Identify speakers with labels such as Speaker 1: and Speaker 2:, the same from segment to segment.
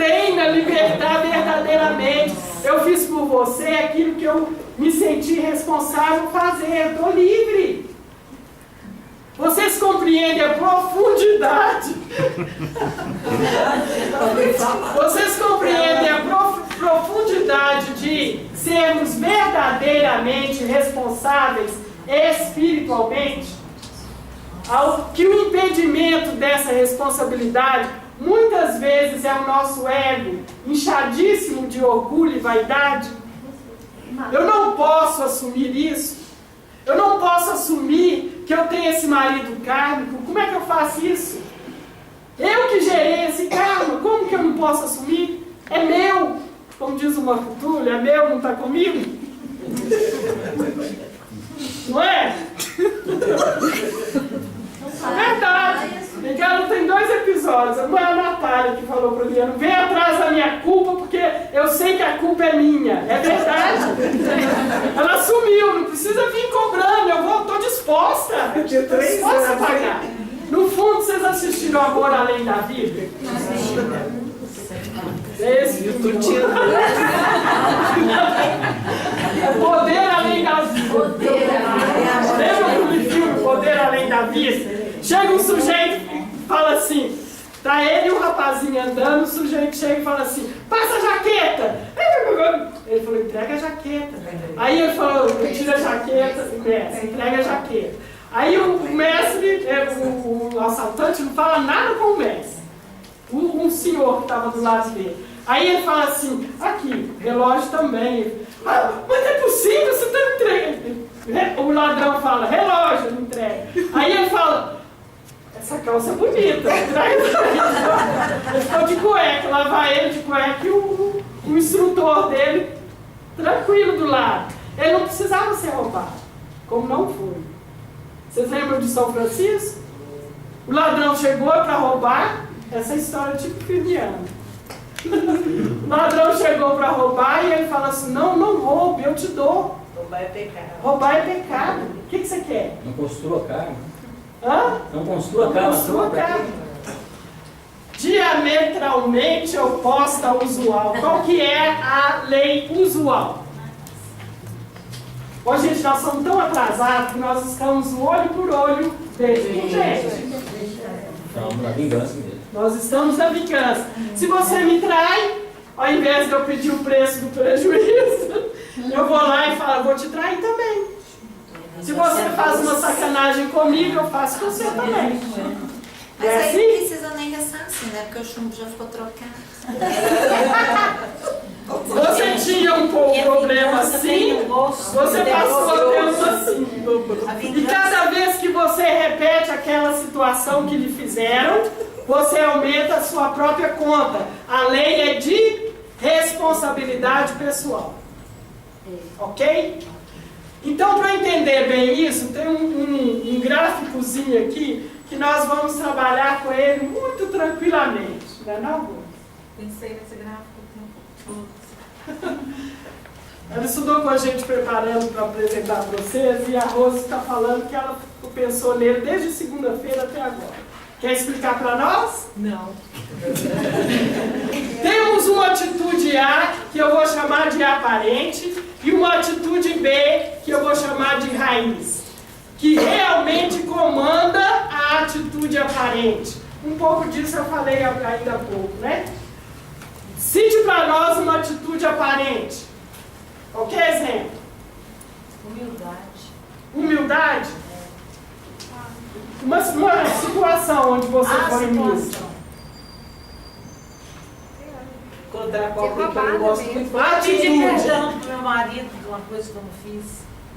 Speaker 1: treina a libertar verdadeiramente. Eu fiz por você aquilo que eu me senti responsável fazer. Eu estou livre. Vocês compreendem a profundidade? Vocês compreendem a profundidade de sermos verdadeiramente responsáveis espiritualmente? Que o impedimento dessa responsabilidade muitas vezes é o nosso ego inchadíssimo de orgulho e vaidade. Eu não posso assumir isso. Eu não posso assumir que eu tenho esse marido kármico. Como é que eu faço isso? Eu que gerei esse karma, como que eu não posso assumir? É meu. Como diz o Marco Túlio, é meu, não está comigo? Não é? É verdade. Miguel tem 2 episódios. Uma é a Natália que falou para o Liano: vem atrás da minha culpa porque eu sei que a culpa é minha. É verdade. Ela assumiu, não precisa vir cobrando. Eu estou disposta. Estou disposta a pagar. No fundo, vocês assistiram Amor Além da Vida? Esse eu tô tirando. Poder Além da Vida. Lembra do filme Poder Além da Vida? Chega um sujeito e fala assim, tá ele e um rapazinho andando, o sujeito chega e fala assim: passa a jaqueta. Ele falou: entrega a jaqueta. Aí ele falou: tira a jaqueta, mestre, entrega a jaqueta. Aí o mestre, o assaltante, não fala nada com o mestre. Um senhor que estava do lado dele. Aí ele fala assim: aqui, relógio também. Ah, mas não é possível, você está entregando. O ladrão fala: relógio, não entrega. Aí ele fala: essa calça é bonita. Ele ficou de cueca, lá vai ele de cueca e o instrutor dele tranquilo do lado. Ele não precisava ser roubado, como não foi. Vocês lembram de São Francisco? O ladrão chegou para roubar. Essa história é tipo Firmiano. O ladrão chegou para roubar e ele fala assim: não roube, eu te dou.
Speaker 2: Roubar é pecado.
Speaker 1: Roubar é pecado. O que você quer?
Speaker 3: Não construa carne.
Speaker 1: Hã?
Speaker 3: Não construa carne.
Speaker 1: Construa carne. Diametralmente oposta ao usual. Qual que é a lei usual? Ó, gente, nós somos tão atrasados que nós estamos olho por olho desde o gente.
Speaker 3: Estamos na vingança mesmo.
Speaker 1: Nós estamos na vingança. Se você me trai, ao invés de eu pedir o preço do prejuízo, eu vou lá e falo: vou te trair também. Se você faz uma sacanagem comigo, eu faço com você também.
Speaker 4: Mas
Speaker 1: É
Speaker 4: aí
Speaker 1: assim?
Speaker 4: não precisa nem ressarcir, né? Porque o chumbo já ficou trocado.
Speaker 1: Você tinha um problema assim, você passou a ter um assim. E cada vez que você repete aquela situação que lhe fizeram, você aumenta a sua própria conta. A lei é de responsabilidade pessoal. Ok? Então, para entender bem isso, tem um gráficozinho aqui que nós vamos trabalhar com ele muito tranquilamente. Não é não, Rô?
Speaker 2: Pensei nesse gráfico o tempo todo.
Speaker 1: Ela estudou com a gente preparando para apresentar para vocês, e a Rose está falando que ela pensou nele desde segunda-feira até agora. Quer explicar para nós?
Speaker 2: Não.
Speaker 1: Temos uma atitude A, que eu vou chamar de aparente, e uma atitude B, que eu vou chamar de raiz, que realmente comanda a atitude aparente. Um pouco disso eu falei ainda há pouco, né? Cite para nós uma atitude aparente. Ok, exemplo?
Speaker 2: Humildade.
Speaker 1: Humildade? Uma situação onde você foi humilde.
Speaker 2: Encontrar com alguém que eu não gosto muito. Pedir perdão pro meu marido de uma coisa que eu não fiz.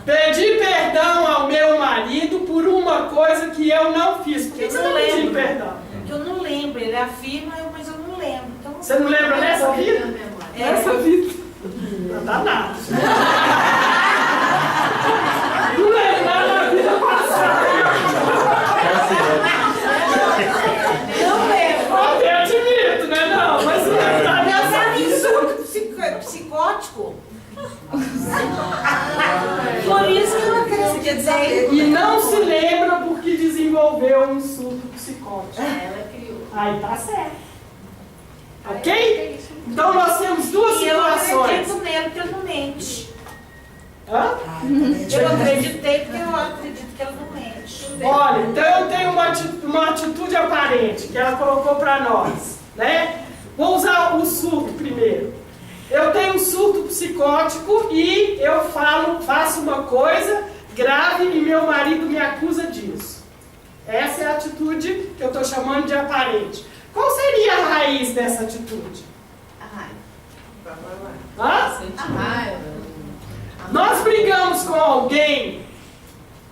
Speaker 1: Pedir perdão ao meu marido por uma coisa que eu não fiz. Por que você não pediu perdão?
Speaker 2: Porque eu não lembro. Ele afirma, mas eu não lembro. Então,
Speaker 1: Você não lembra nessa vida? Nessa vida. Não dá nada. Não lembra na vida passada.
Speaker 2: não lembro.
Speaker 1: Eu admito, né? Não, mas não lembra
Speaker 2: Meus
Speaker 1: nessa
Speaker 2: amigos
Speaker 1: vida.
Speaker 2: são psicóticos. Por isso que eu não acredito. Quer dizer,
Speaker 1: E não se lembra porque desenvolveu um surto psicótico.
Speaker 2: ela criou.
Speaker 1: Aí tá certo. Ok? Então nós temos duas
Speaker 2: E eu
Speaker 1: situações.
Speaker 2: acredito nele porque ele não mente.
Speaker 1: Hã?
Speaker 2: Eu acreditei porque eu acredito que ele não mente.
Speaker 1: Olha, então eu tenho uma atitude aparente que ela colocou para nós, né? Vou usar o surto primeiro. Eu tenho um surto psicótico e eu faço uma coisa grave e meu marido me acusa disso. Essa é a atitude que eu estou chamando de aparente. Qual seria a raiz dessa atitude? Hã? Nós brigamos com alguém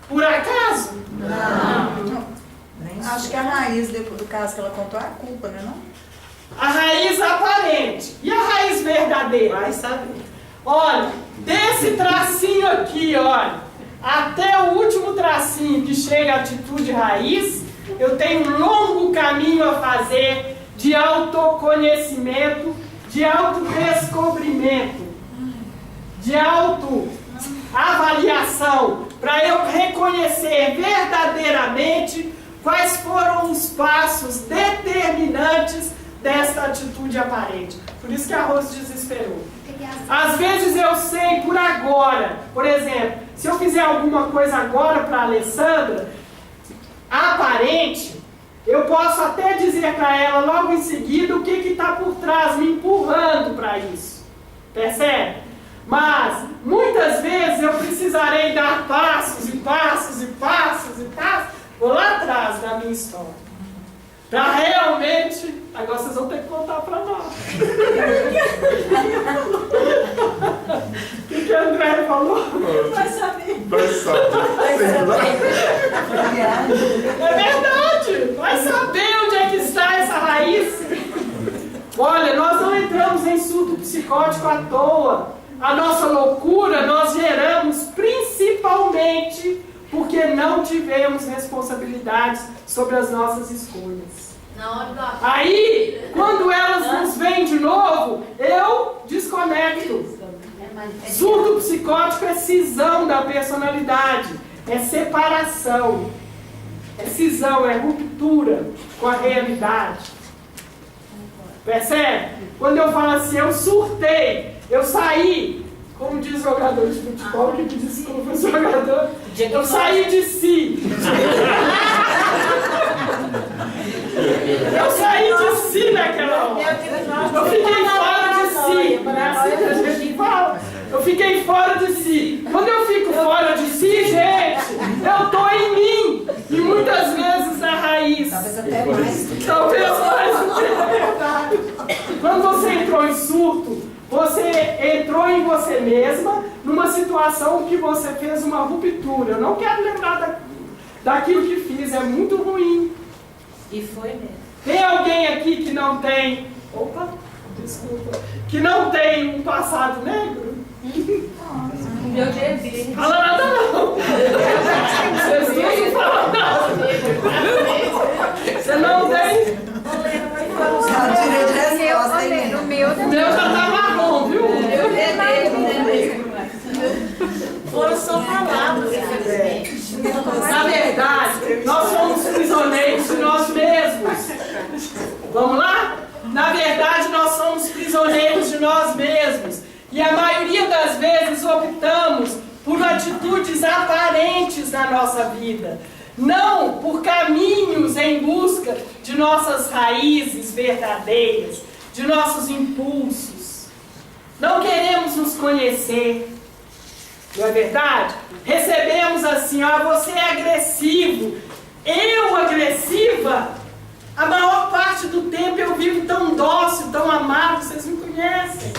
Speaker 1: por acaso?
Speaker 5: Não. Acho que a raiz do caso que ela contou é a culpa, né? Não?
Speaker 1: A raiz aparente. E a raiz verdadeira?
Speaker 2: Vai saber.
Speaker 1: Olha, desse tracinho aqui, olha, até o último tracinho que chega à atitude raiz, eu tenho um longo caminho a fazer de autoconhecimento, de autodescobrimento, de autoavaliação, para eu reconhecer verdadeiramente quais foram os passos determinantes dessa atitude aparente. Por isso que a Rose desesperou. Às vezes eu sei por agora, por exemplo, se eu fizer alguma coisa agora para a Alessandra, aparente, eu posso até dizer para ela logo em seguida o que está por trás, me empurrando para isso. Percebe? Mas, muitas vezes eu precisarei dar passos e passos e passos e passos, vou lá atrás da minha história. Para realmente, agora vocês vão ter que contar para nós. O que a André falou?
Speaker 5: Vai saber.
Speaker 6: Vai saber.
Speaker 1: É verdade! Vai saber onde é que está essa raiz. Olha, nós não entramos em surto psicótico à toa. A nossa loucura nós geramos principalmente porque não tivemos responsabilidades sobre as nossas escolhas. Aí, quando elas nos vêm de novo, eu desconecto. Surto psicótico é cisão da personalidade, é separação, é cisão, é ruptura com a realidade. Percebe? Quando eu falo assim, eu surtei, eu saí, como diz jogador de futebol, que me desculpa, jogador, eu saí de si. Eu saí de si naquela hora. Eu fiquei fora de si. É assim que a gente fala. Eu fiquei fora de si. Quando eu fico fora de si, gente, eu estou em mim. E muitas vezes a raiz.
Speaker 5: Talvez até mais.
Speaker 1: Talvez mais do que a verdade. Quando você entrou em surto, você entrou em você mesma numa situação que você fez uma ruptura. Eu não quero lembrar daquilo que fiz, é muito ruim.
Speaker 2: E foi mesmo.
Speaker 1: Tem alguém aqui que não tem... Opa, desculpa. Que não tem um passado negro?
Speaker 5: Meu Jesus.
Speaker 1: Fala nada não. Jesus não fala nada. Você não tem?
Speaker 5: Já tirei de resposta, hein?
Speaker 1: O meu já tá marrom, viu?
Speaker 2: Foram só palavras, infelizmente.
Speaker 1: Na verdade, nós somos prisioneiros de nós mesmos. Vamos lá? Na verdade, nós somos prisioneiros de nós mesmos. E a maioria das vezes optamos por atitudes aparentes na nossa vida. Não por caminhos em busca de nossas raízes verdadeiras, de nossos impulsos. Não queremos nos conhecer. Não é verdade? Recebemos assim, você é agressivo. Eu agressiva? A maior parte do tempo eu vivo tão dócil, tão amável, vocês me conhecem.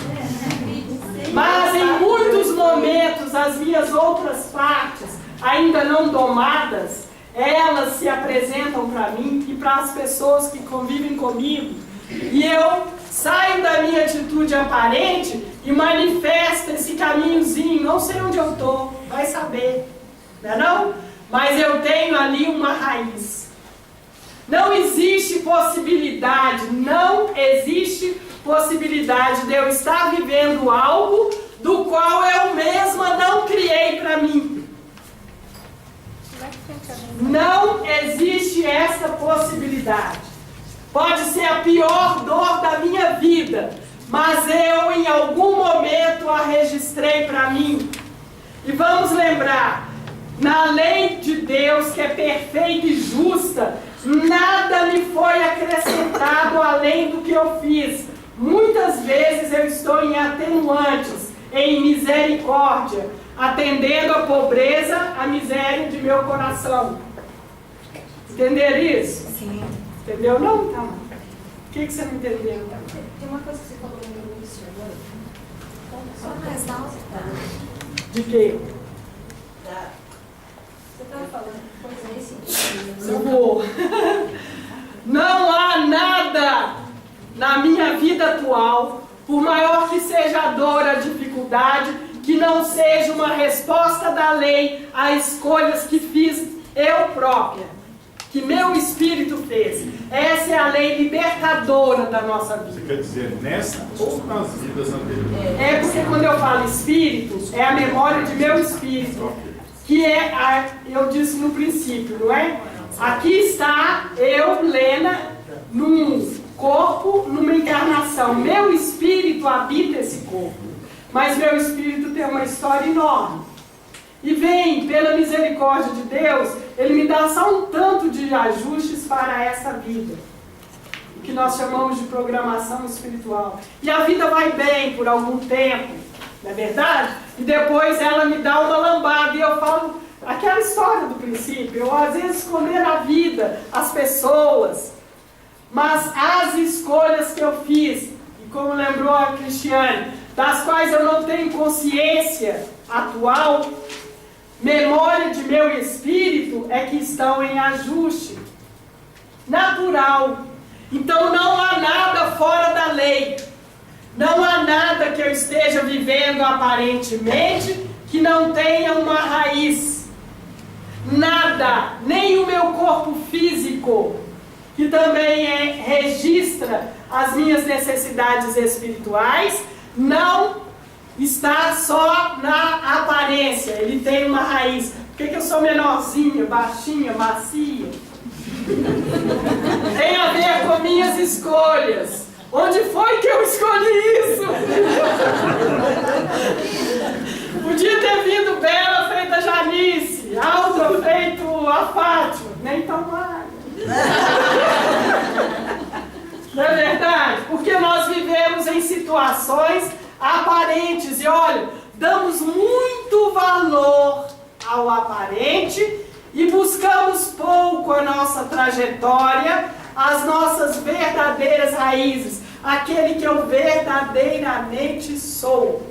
Speaker 1: Mas em muitos momentos, as minhas outras partes, ainda não domadas, elas se apresentam para mim e para as pessoas que convivem comigo. E eu saio da minha atitude aparente e manifesto esse caminhozinho, não sei onde eu estou, vai saber, não é não? Mas eu tenho ali uma raiz. Não existe possibilidade de eu estar vivendo algo do qual eu mesma não criei para mim. Não existe essa possibilidade. Pode ser a pior dor da minha vida, mas eu em algum momento a registrei para mim. E vamos lembrar, na lei de Deus, que é perfeita e justa, nada me foi acrescentado além do que eu fiz. Muitas vezes eu estou em atenuantes, em misericórdia, atendendo a pobreza, a miséria de meu coração. Entender isso?
Speaker 4: Sim.
Speaker 1: Entendeu? Não? Tá. O que você não entendeu?
Speaker 7: Tem uma coisa que você falou no início agora.
Speaker 4: Só mais alto.
Speaker 1: De quê?
Speaker 7: Você estava falando coisa nesse sentido.
Speaker 1: Eu vou. Não há nada na minha vida atual, por maior que seja a dor, a dificuldade, que não seja uma resposta da lei a escolhas que fiz eu própria, que meu espírito fez. Essa é a lei libertadora da nossa vida.
Speaker 6: Você quer dizer nessa ou nas vidas anteriores?
Speaker 1: É porque quando eu falo espírito, é a memória de meu espírito, que é, eu disse no princípio, não é? Aqui está eu, Lena, num corpo, numa encarnação. Meu espírito habita esse corpo, mas meu espírito tem uma história enorme. E vem, pela misericórdia de Deus, Ele me dá só um tanto de ajustes para essa vida, o que nós chamamos de programação espiritual. E a vida vai bem por algum tempo, não é verdade? E depois ela me dá uma lambada e eu falo aquela história do princípio. Eu às vezes condeno a vida, as pessoas, mas as escolhas que eu fiz, e como lembrou a Cristiane, das quais eu não tenho consciência atual, memória de meu espírito, é que estão em ajuste natural. Então não há nada fora da lei. Não há nada que eu esteja vivendo aparentemente que não tenha uma raiz. Nada, nem o meu corpo físico, que também registra as minhas necessidades espirituais, não está só na aparência, ele tem uma raiz. Por que eu sou menorzinha, baixinha, macia? Tem a ver com minhas escolhas. Onde foi que eu escolhi isso? Podia ter vindo bela feita Janice, alta feito a Fátima, nem tão magra. Não é verdade? Porque nós vivemos em situações aparentes e olha, damos muito valor ao aparente e buscamos pouco a nossa trajetória, as nossas verdadeiras raízes, aquele que eu verdadeiramente sou.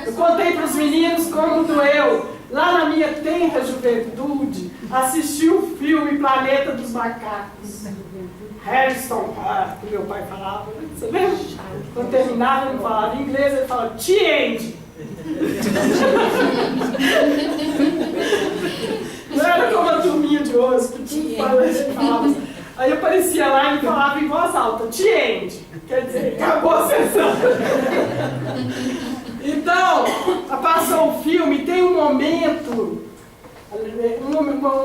Speaker 1: Eu contei para os meninos como doeu, lá na minha tenra juventude, assisti o filme Planeta dos Macacos. Harrison, que meu pai falava, você lembra? Quando terminava, ele não falava inglês, ele falava The End. Não era como a turminha de hoje, que tinha falava assim. Aí eu aparecia lá e falava em voz alta, The End. Quer dizer, acabou a sessão. Então, passou o filme, tem um momento,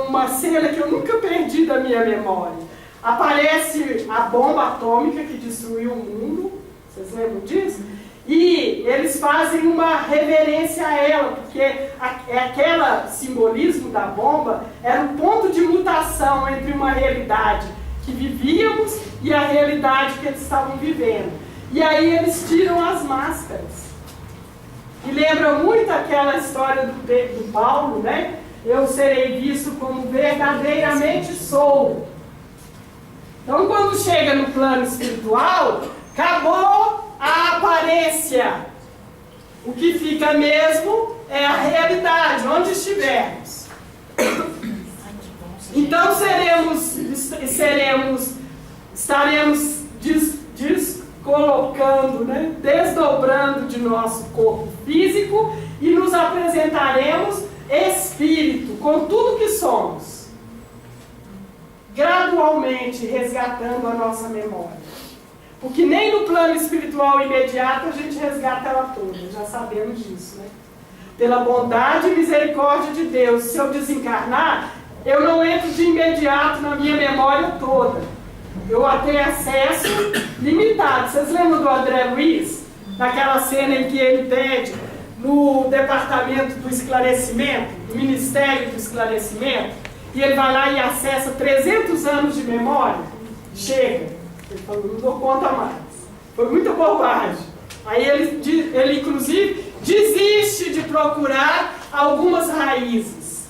Speaker 1: uma cena que eu nunca perdi da minha memória. Aparece a bomba atômica que destruiu o mundo, vocês lembram disso? E eles fazem uma reverência a ela, porque aquele simbolismo da bomba era um ponto de mutação entre uma realidade que vivíamos e a realidade que eles estavam vivendo. E aí eles tiram as máscaras. E lembra muito aquela história do Paulo, né? Eu serei visto como verdadeiramente sou. Então, quando chega no plano espiritual, acabou a aparência. O que fica mesmo é a realidade, onde estivermos. Então, estaremos descolocando, né? Desdobrando de nosso corpo físico e nos apresentaremos espírito, com tudo que somos. Gradualmente resgatando a nossa memória. Porque nem no plano espiritual imediato a gente resgata ela toda, já sabemos disso, né? Pela bondade e misericórdia de Deus, se eu desencarnar, eu não entro de imediato na minha memória toda. eu tenho acesso limitado. Vocês lembram do André Luiz? Naquela cena em que ele pede no departamento do esclarecimento, do Ministério do Esclarecimento, e ele vai lá e acessa 300 anos de memória? Chega. Ele falou, não dou conta mais. Foi muita bobagem. Aí ele inclusive, desiste de procurar algumas raízes.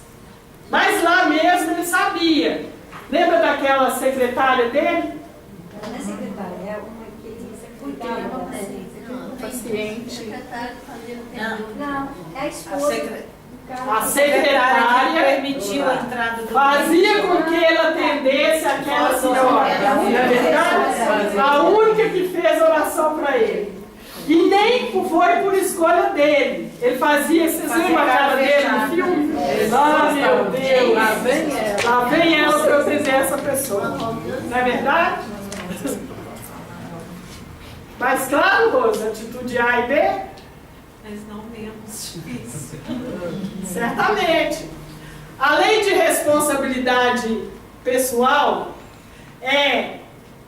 Speaker 1: Mas lá mesmo ele sabia. Lembra daquela secretária dele?
Speaker 7: Não é secretária, é uma que cuidava
Speaker 5: Paciente.
Speaker 7: Não, é a esposa.
Speaker 1: A secretária
Speaker 2: permitiu a entrada do
Speaker 1: fazia com que ele atendesse aquela senhora. Não é verdade? A única que fez oração para ele. E nem foi por escolha dele. Ele fazia, vocês lembram a cara dele no filme? Ah, meu Deus! Lá vem ela para eu dizer essa pessoa. Não é verdade? Mas claro, Rosa, atitude A e B?
Speaker 2: Mas não menos difícil.
Speaker 1: Certamente. A lei de responsabilidade pessoal é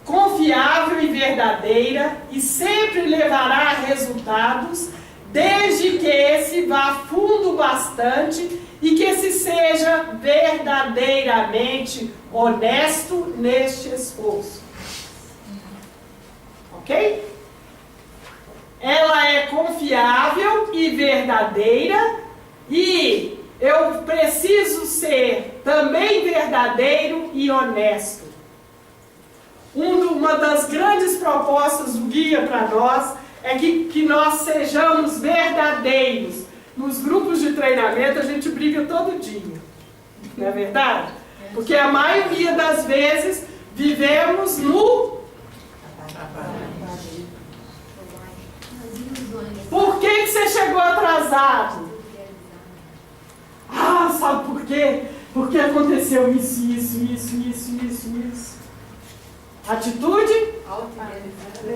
Speaker 1: confiável e verdadeira e sempre levará a resultados, desde que esse vá fundo bastante e que se seja verdadeiramente honesto neste esforço. Ok? Ela é confiável e verdadeira e eu preciso ser também verdadeiro e honesto. Uma das grandes propostas do guia para nós é que nós sejamos verdadeiros. Nos grupos de treinamento a gente briga todo dia, não é verdade? Porque a maioria das vezes vivemos no... Por que você chegou atrasado? Ah, sabe por quê? Porque aconteceu isso. Atitude?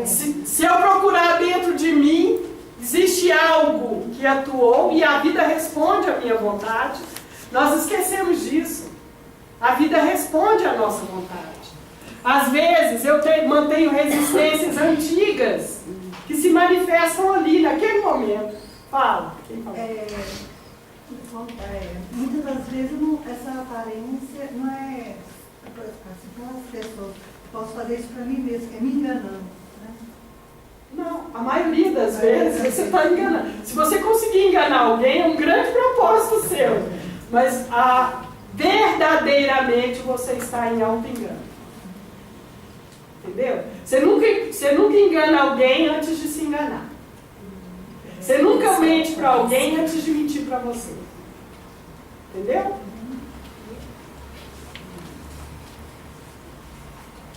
Speaker 1: Se eu procurar dentro de mim, existe algo que atuou e a vida responde à minha vontade. Nós esquecemos disso. A vida responde à nossa vontade. Às vezes eu mantenho resistências antigas que se manifestam ali, naquele momento. Fala. Quem fala?
Speaker 8: Muitas das vezes essa aparência não é assim com as pessoas. Posso fazer isso para mim mesmo, que é me enganando. Né?
Speaker 1: Não, a maioria das vezes você está enganando. Se você conseguir enganar alguém, é um grande propósito seu. Mas verdadeiramente você está em auto-engano. Entendeu? Você nunca engana alguém antes de se enganar. Você nunca mente para alguém antes de mentir para você. Entendeu?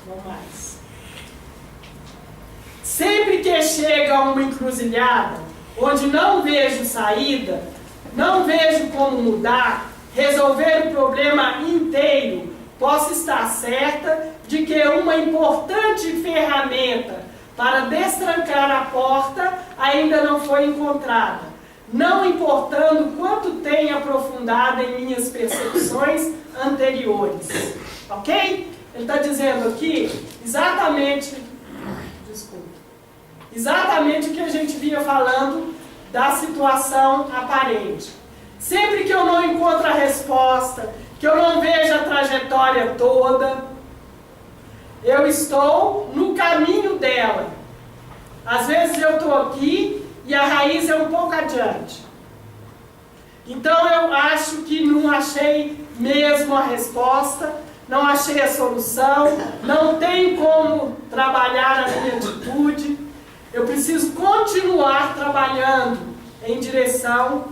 Speaker 1: Vamos mais. Sempre que chega a uma encruzilhada, onde não vejo saída, não vejo como mudar, resolver o problema inteiro, posso estar certa de que uma importante ferramenta para destrancar a porta ainda não foi encontrada, não importando quanto tenha aprofundado em minhas percepções anteriores. Ok? Ele está dizendo aqui exatamente o que a gente vinha falando da situação aparente. Sempre que eu não encontro a resposta, que eu não vejo a trajetória toda, eu estou no caminho dela. Às vezes eu estou aqui e a raiz é um pouco adiante. Então eu acho que não achei mesmo a resposta, não achei a solução, não tem como trabalhar a minha atitude. Eu preciso continuar trabalhando em direção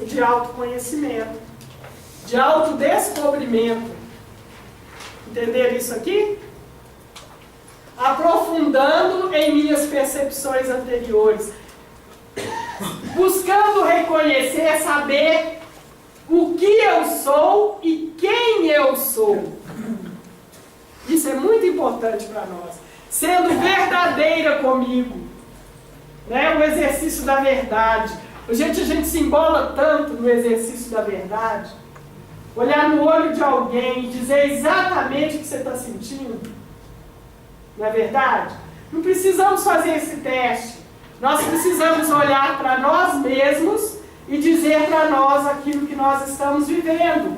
Speaker 1: de autoconhecimento, de autodescobrimento. Entenderam isso aqui? Aprofundando em minhas percepções anteriores. Buscando reconhecer, saber o que eu sou e quem eu sou. Isso é muito importante para nós. Sendo verdadeira comigo. Né? O exercício da verdade. Gente, a gente se embola tanto no exercício da verdade. Olhar no olho de alguém e dizer exatamente o que você está sentindo. Não é verdade? Não precisamos fazer esse teste. Nós precisamos olhar para nós mesmos e dizer para nós aquilo que nós estamos vivendo.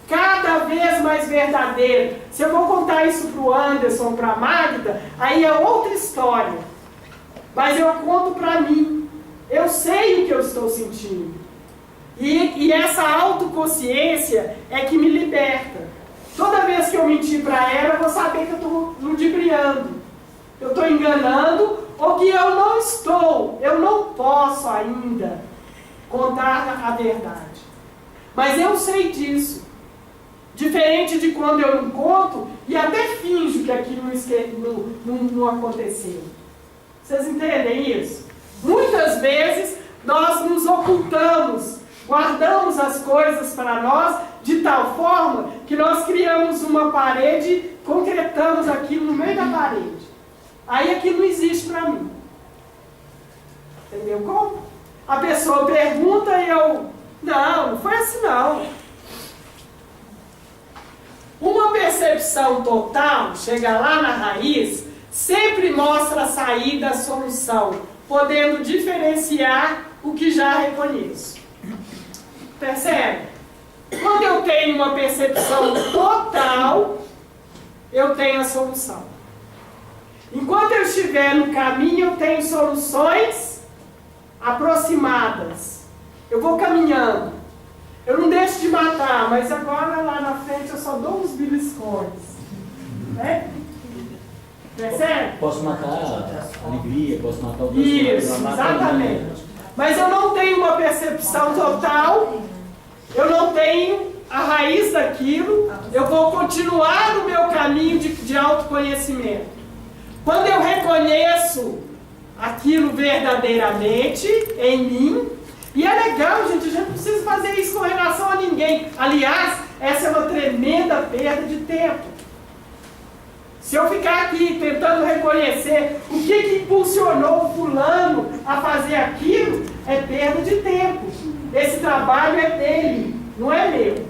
Speaker 1: Cada vez mais verdadeiro. Se eu vou contar isso para o Anderson, para a Magda, aí é outra história. Mas eu conto para mim. Eu sei o que eu estou sentindo. E essa autoconsciência é que me liberta. Toda vez que eu mentir para ela, eu vou saber que eu estou ludibriando. Eu estou enganando, ou que eu não posso ainda contar a verdade. Mas eu sei disso. Diferente de quando eu não conto e até finjo que aquilo não aconteceu. Vocês entendem isso? Muitas vezes nós nos ocultamos, guardamos as coisas para nós de tal forma que nós criamos uma parede, concretamos aquilo no meio da parede. Aí aquilo não existe para mim. Entendeu como? A pessoa pergunta e eu... Não foi assim não. Uma percepção total, chega lá na raiz, sempre mostra a saída, a solução, podendo diferenciar o que já reconheço. Percebe? Quando eu tenho uma percepção total, eu tenho a solução. Enquanto eu estiver no caminho, eu tenho soluções aproximadas. Eu vou caminhando. Eu não deixo de matar, mas agora lá na frente eu só dou uns beliscões. Né? Percebe?
Speaker 3: Posso matar a alegria, posso matar o
Speaker 1: Isso, exatamente. Mas eu não tenho uma percepção total, eu não tenho a raiz daquilo, eu vou continuar no meu caminho de autoconhecimento. Quando eu reconheço aquilo verdadeiramente em mim, e é legal, gente, a gente não precisa fazer isso com relação a ninguém. Aliás, essa é uma tremenda perda de tempo. Se eu ficar aqui tentando reconhecer o que impulsionou o fulano a fazer aquilo, é perda de tempo. Esse trabalho é dele, não é meu.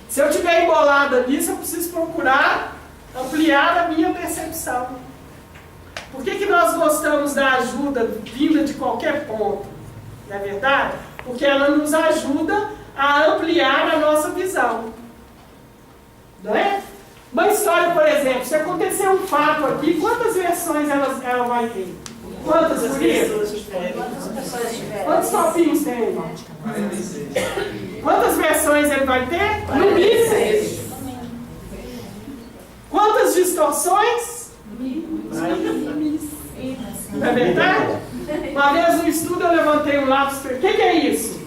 Speaker 1: Se eu estiver embolada nisso, eu preciso procurar ampliar a minha percepção. Por que nós gostamos da ajuda vinda de qualquer ponto? Não é verdade? Porque ela nos ajuda a ampliar a nossa visão. Não é? Uma história, por exemplo, se acontecer um fato aqui, quantas versões ela vai ter? Quantas vezes? Quantos topinhos tem aí? Quantas versões ele vai ter? No mínimo. Quantas distorções? Não é verdade? Uma vez no estudo eu levantei um lápis para... O que é isso?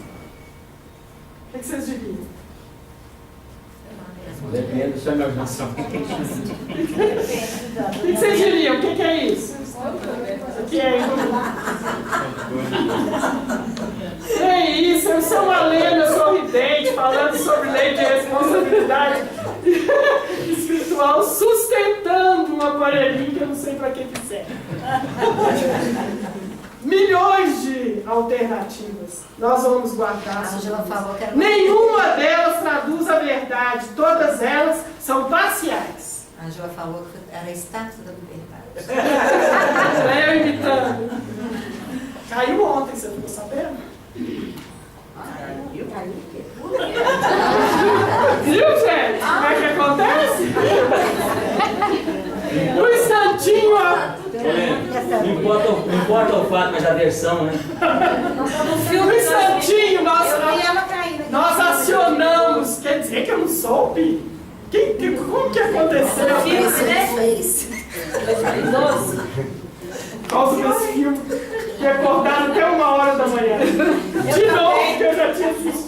Speaker 1: O que vocês diriam?
Speaker 3: Depende da sua imaginação.
Speaker 1: O que vocês diriam? O que é isso? O que é isso? Eu sou uma lenda sorridente falando sobre lei de responsabilidade espiritual, sustentando um aparelhinho que eu não sei para que serve. Milhões de alternativas nós vamos guardar.
Speaker 4: A Ângela falou que era...
Speaker 1: Nenhuma delas traduz a verdade, todas elas são parciais.
Speaker 4: A Ângela falou que era a estátua da liberdade.
Speaker 1: Eu imitando. Caiu ontem, você ficou sabendo? Viu, gente? Como é que acontece? Um instantinho, ó.
Speaker 3: Não importa o fato, mas a versão, né?
Speaker 1: Um instantinho, nós acionamos. Quer dizer que eu não soube? Como que aconteceu? Por causa desse filme, que acordaram até 1h da manhã. De novo, que eu já tinha assistido.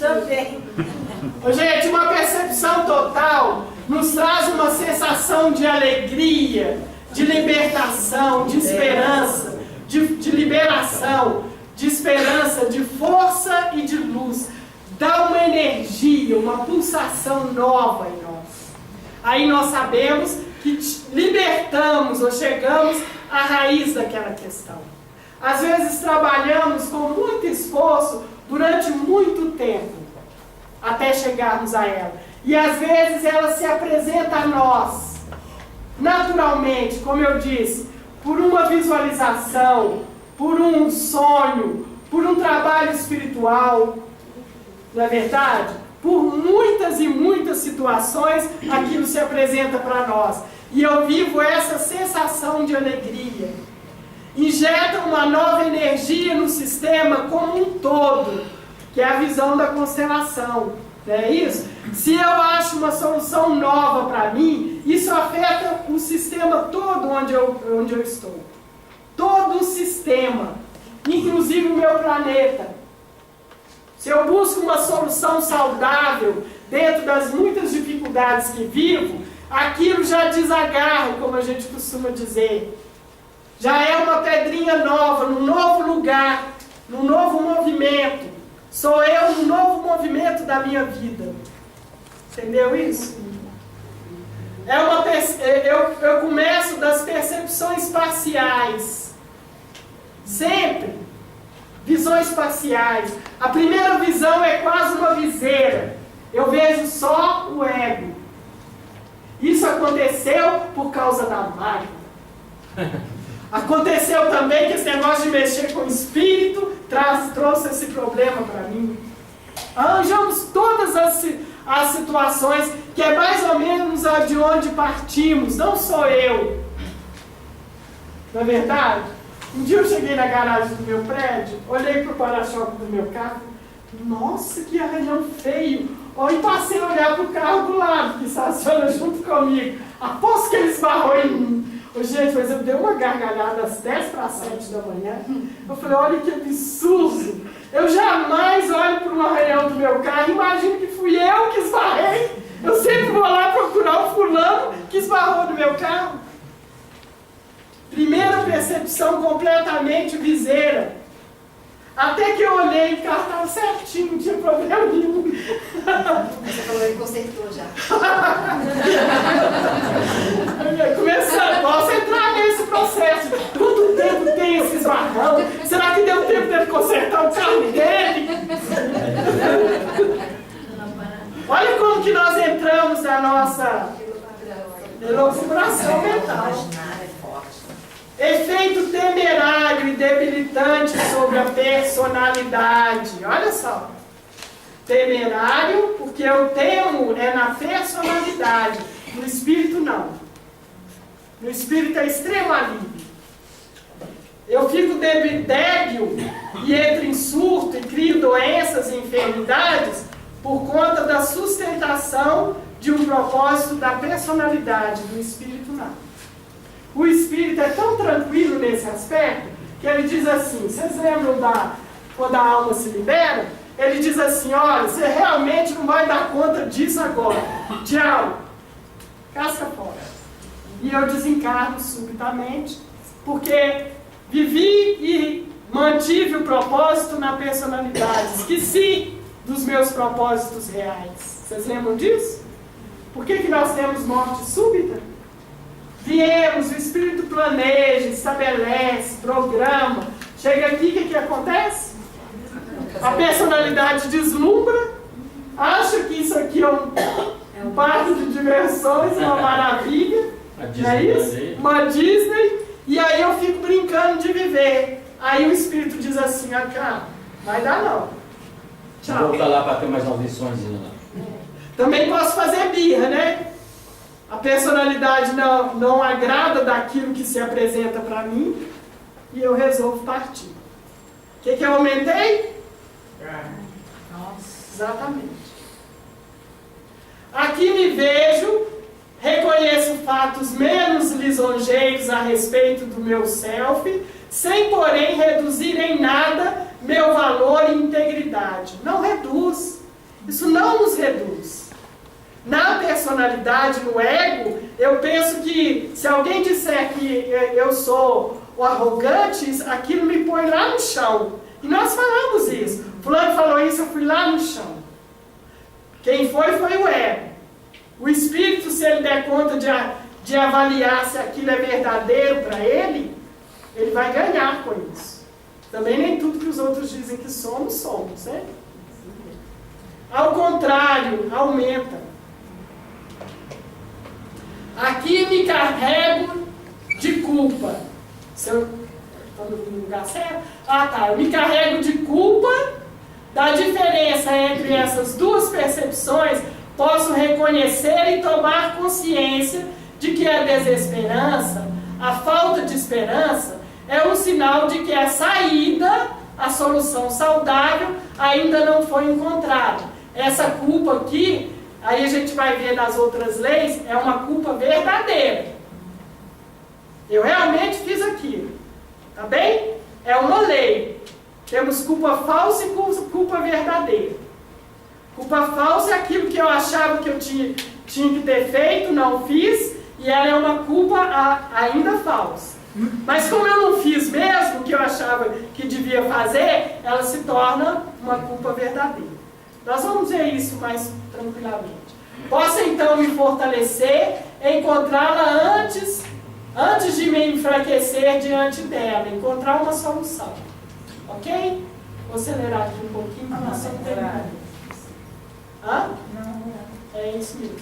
Speaker 1: Gente, uma percepção total nos traz uma sensação de alegria, de libertação, de esperança, de liberação, de esperança, de força e de luz. Dá uma energia, uma pulsação nova em nós. Aí nós sabemos que libertamos ou chegamos à raiz daquela questão. Às vezes trabalhamos com muito esforço durante muito tempo até chegarmos a ela. E às vezes ela se apresenta a nós naturalmente, como eu disse, por uma visualização, por um sonho, por um trabalho espiritual, não é verdade? Por muitas e muitas situações, aquilo se apresenta para nós. E eu vivo essa sensação de alegria. Injeta uma nova energia no sistema como um todo, que é a visão da constelação. Não é isso? Se eu acho uma solução nova para mim, isso afeta o sistema todo onde eu estou. Todo o sistema, inclusive o meu planeta. Se eu busco uma solução saudável dentro das muitas dificuldades que vivo, aquilo já desagarra, como a gente costuma dizer. Já é uma pedrinha nova, num novo lugar, num novo movimento. Sou eu no novo movimento da minha vida. Entendeu isso? Eu começo das percepções parciais. Sempre. Visões parciais. A primeira visão é quase uma viseira. Eu vejo só o ego. Isso aconteceu por causa da máquina. Aconteceu também que esse negócio de mexer com o espírito trouxe esse problema para mim. Arranjamos todas as situações, que é mais ou menos a de onde partimos, não sou eu. Não é verdade? Um dia eu cheguei na garagem do meu prédio, olhei para o para-choque do meu carro, nossa, que arranhão feio. E passei a olhar para o carro do lado, que estaciona junto comigo. Aposto que ele esbarrou em mim. Gente, mas eu dei uma gargalhada às 10 para 7 da manhã. Eu falei, olha que absurdo. Eu jamais olho para um arranhão do meu carro e imagino que fui eu que esbarrei. Eu sempre vou lá procurar o fulano que esbarrou no meu carro. Primeira percepção completamente viseira. Até que eu olhei, o carro estava certinho, não tinha problema nenhum.
Speaker 4: Você falou, ele consertou já.
Speaker 1: Começando, posso entrar nesse processo. Quanto tempo tem esse esbarrão? Será que deu tempo dele consertar o carro dele? Olha como que nós entramos na nossa elucubração mental. Efeito temerário e debilitante sobre a personalidade. Olha só. Temerário, porque o temo é na personalidade. No espírito, não. No espírito é extremo alívio. Eu fico débil e entro em surto e crio doenças e enfermidades por conta da sustentação de um propósito da personalidade. Do espírito, não. O espírito é tão tranquilo nesse aspecto que ele diz assim, vocês lembram quando a alma se libera? Ele diz assim, olha, você realmente não vai dar conta disso agora. Tchau. Casca fora. E eu desencarno subitamente, porque vivi e mantive o propósito na personalidade. Esqueci dos meus propósitos reais. Vocês lembram disso? Por que nós temos morte súbita? Viemos, o espírito planeja, estabelece, programa. Chega aqui, o que acontece? A personalidade deslumbra, acha que isso aqui é um parque de diversões, uma maravilha, não é isso? Uma Disney, e aí eu fico brincando de viver. Aí o espírito diz assim, cara, vai dar não. Tchau.
Speaker 3: Vou voltar lá para ter mais audições lá.
Speaker 1: Também posso fazer birra, né? A personalidade não agrada daquilo que se apresenta para mim e eu resolvo partir. O que eu aumentei?
Speaker 2: Nossa.
Speaker 1: Exatamente. Aqui me vejo, reconheço fatos menos lisonjeiros a respeito do meu self, sem porém reduzir em nada meu valor e integridade. Não reduz. Isso não nos reduz. Na personalidade, no ego, eu penso que se alguém disser que eu sou o arrogante, aquilo me põe lá no chão. E nós falamos isso. Fulano falou isso, eu fui lá no chão. Quem foi o ego. O espírito, se ele der conta de avaliar se aquilo é verdadeiro para ele, ele vai ganhar com isso. Também nem tudo que os outros dizem que somos, né? Ao contrário, aumenta. Aqui me carrego de culpa. Se eu estou no lugar certo? Ah, tá. Eu me carrego de culpa. Da diferença entre essas duas percepções, posso reconhecer e tomar consciência de que a desesperança, a falta de esperança, é um sinal de que a saída, a solução saudável, ainda não foi encontrada. Essa culpa aqui, aí a gente vai ver nas outras leis, é uma culpa verdadeira. Eu realmente fiz aquilo. Tá bem? É uma lei. Temos culpa falsa e culpa verdadeira. Culpa falsa é aquilo que eu achava que eu tinha que ter feito, não fiz, e ela é uma culpa ainda falsa. Mas como eu não fiz mesmo o que eu achava que devia fazer, ela se torna uma culpa verdadeira. Nós vamos ver isso mais tranquilamente. Posso então me fortalecer, encontrá-la antes de me enfraquecer diante dela, encontrar uma solução. Ok? Vou acelerar aqui um pouquinho para nós terminar. Hã? É isso mesmo.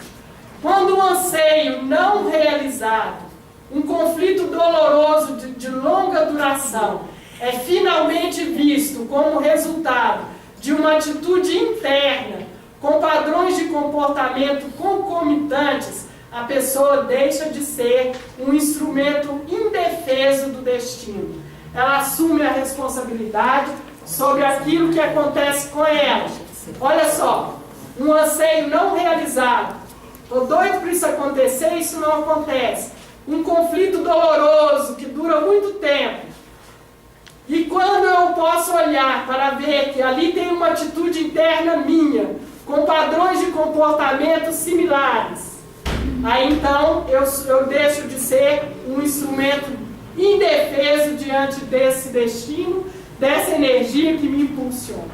Speaker 1: Quando um anseio não realizado, um conflito doloroso de longa duração, é finalmente visto como resultado de uma atitude interna, com padrões de comportamento concomitantes, a pessoa deixa de ser um instrumento indefeso do destino. Ela assume a responsabilidade sobre aquilo que acontece com ela. Olha só, um anseio não realizado. Estou doido para isso acontecer, isso não acontece. Um conflito doloroso que dura muito tempo. E quando eu posso olhar para ver que ali tem uma atitude interna minha, com padrões de comportamento similares, aí então eu deixo de ser um instrumento indefeso diante desse destino, dessa energia que me impulsiona.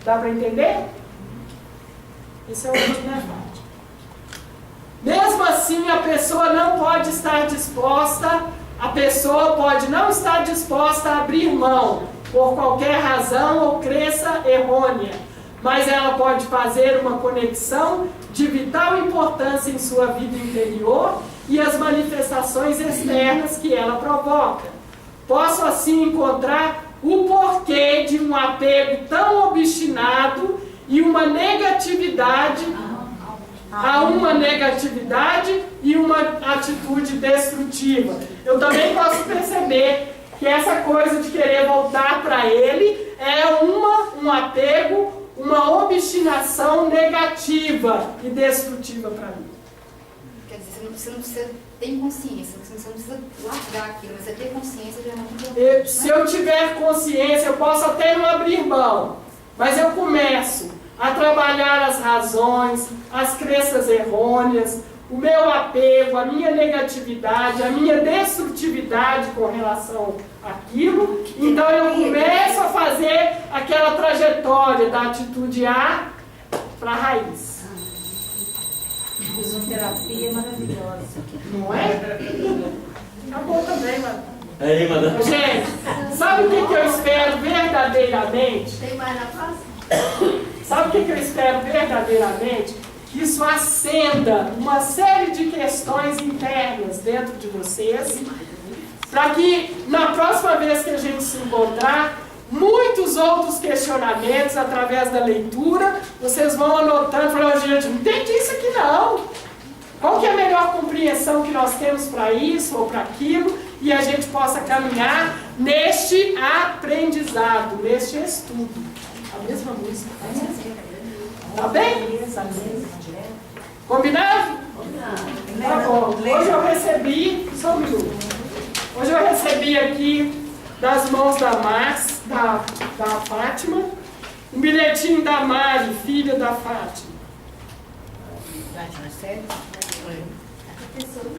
Speaker 1: Dá para entender? Esse é o último parte. Mesmo assim, a pessoa não pode estar disposta, a pessoa pode não estar disposta a abrir mão, por qualquer razão ou crença errônea, mas ela pode fazer uma conexão de vital importância em sua vida interior e as manifestações externas que ela provoca. Posso assim encontrar o porquê de um apego tão obstinado e uma negatividade e uma atitude destrutiva. Eu também posso perceber que essa coisa de querer voltar para ele é um apego, uma obstinação negativa e destrutiva para mim.
Speaker 4: Quer dizer, você não precisa ter consciência, você não precisa largar aquilo, mas você ter consciência já é muito importante.
Speaker 1: Se eu tiver consciência, eu posso até não abrir mão, mas eu começo a trabalhar as razões, as crenças errôneas, o meu apego, a minha negatividade, a minha destrutividade com relação àquilo. Então eu começo a fazer aquela trajetória da atitude A para a raiz.
Speaker 2: Fisioterapia maravilhosa.
Speaker 1: Não é? Acabou também, mano.
Speaker 3: Aí, manda.
Speaker 1: Gente, sabe o que eu espero verdadeiramente?
Speaker 4: Tem mais na próxima?
Speaker 1: Sabe o que eu espero verdadeiramente? Que isso acenda uma série de questões internas dentro de vocês, para que na próxima vez que a gente se encontrar, muitos outros questionamentos através da leitura, vocês vão anotando e falando, gente, não entendi isso aqui não. Qual que é a melhor compreensão que nós temos para isso ou para aquilo, e a gente possa caminhar neste aprendizado, neste estudo. A mesma música. Tá bem? Combinado? Tá bom. Hoje eu recebi, só um minuto. Hoje eu recebi aqui das mãos da Fátima, um bilhetinho da Mari, filha da Fátima.
Speaker 2: Sério?